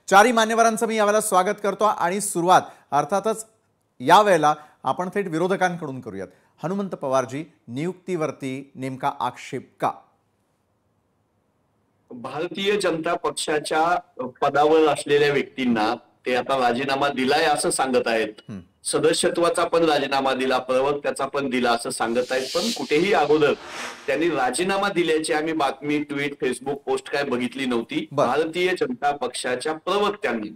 चारही मान्यवरांचं मी यावेळेला स्वागत करतो आणि सुरुवात अर्थातच यावेळेला आपण थेट विरोधकांकडून करूयात। हनुमंत पवारजी, नियुक्तीवरती नेमका आक्षेप का? भारतीय जनता पक्षाच्या पदावर असलेल्या व्यक्तींना ते आता राजीनामा दिलाय असं सांगत आहेत। सदस्यत्वाचा पण राजीनामा दिला, प्रवक्त्याचा पण दिला असं सांगत आहेत, पण कुठेही अगोदर त्यांनी राजीनामा दिल्याची आम्ही बातमी, ट्विट, फेसबुक पोस्ट काय बघितली नव्हती। भारतीय जनता पक्षाच्या प्रवक्त्यांनी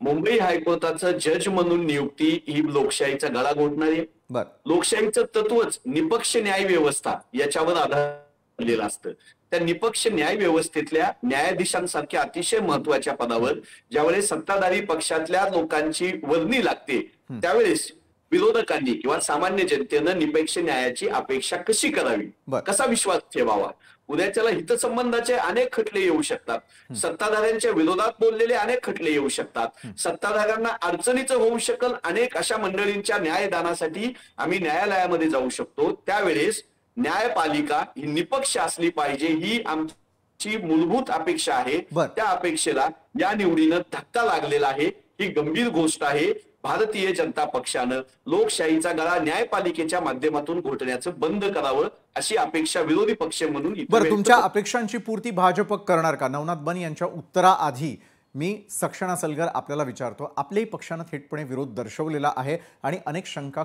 मुंबई हायकोर्टाचं जज म्हणून नियुक्ती ही लोकशाहीचा गळा घोटणारी आहे। लोकशाहीचं तत्वच निपक्ष न्याय व्यवस्था याच्यावर आधारलेलं असतं। त्या निपक्ष न्याय व्यवस्थेतल्या न्यायाधीशांसारख्या अतिशय महत्वाच्या पदावर ज्यावेळेस सत्ताधारी पक्षातल्या लोकांची वर्णी लागते त्यावेळेस विरोधकांनी किंवा सामान्य जनतेनं निपक्ष न्यायाची अपेक्षा कशी करावी, कसा विश्वास ठेवावा। उद्याच्याला हितसंबंधाचे अनेक खटले येऊ शकतात, सत्ताधाऱ्यांच्या विरोधात बोललेले अनेक खटले येऊ शकतात, सत्ताधाऱ्यांना अडचणीचं होऊ शकल अनेक अशा मंडळींच्या न्यायदानासाठी आम्ही न्यायालयामध्ये जाऊ शकतो। त्यावेळेस न्यायपालिका ही निपक्ष असली पाहिजे ही आमची मूलभूत अपेक्षा आहे। त्या अपेक्षेला या निवडीनं धक्का लागलेला आहे, ही गंभीर गोष्ट आहे। भारतीय जनता पक्षानं लोकशाहीचा गळा न्यायपालिकेच्या माध्यमातून घोटण्याचं बंद करावं अशी अपेक्षा विरोधी पक्ष म्हणून तुमच्या अपेक्षांची पूर्ती भाजप करणार का? नवनाथ बन यांच्या उत्तराआधी मी सक्षणा सलगर आपल्याला विचारतो, आपल्याही पक्षानं थेटपणे विरोध दर्शवलेला आहे आणि अनेक शंका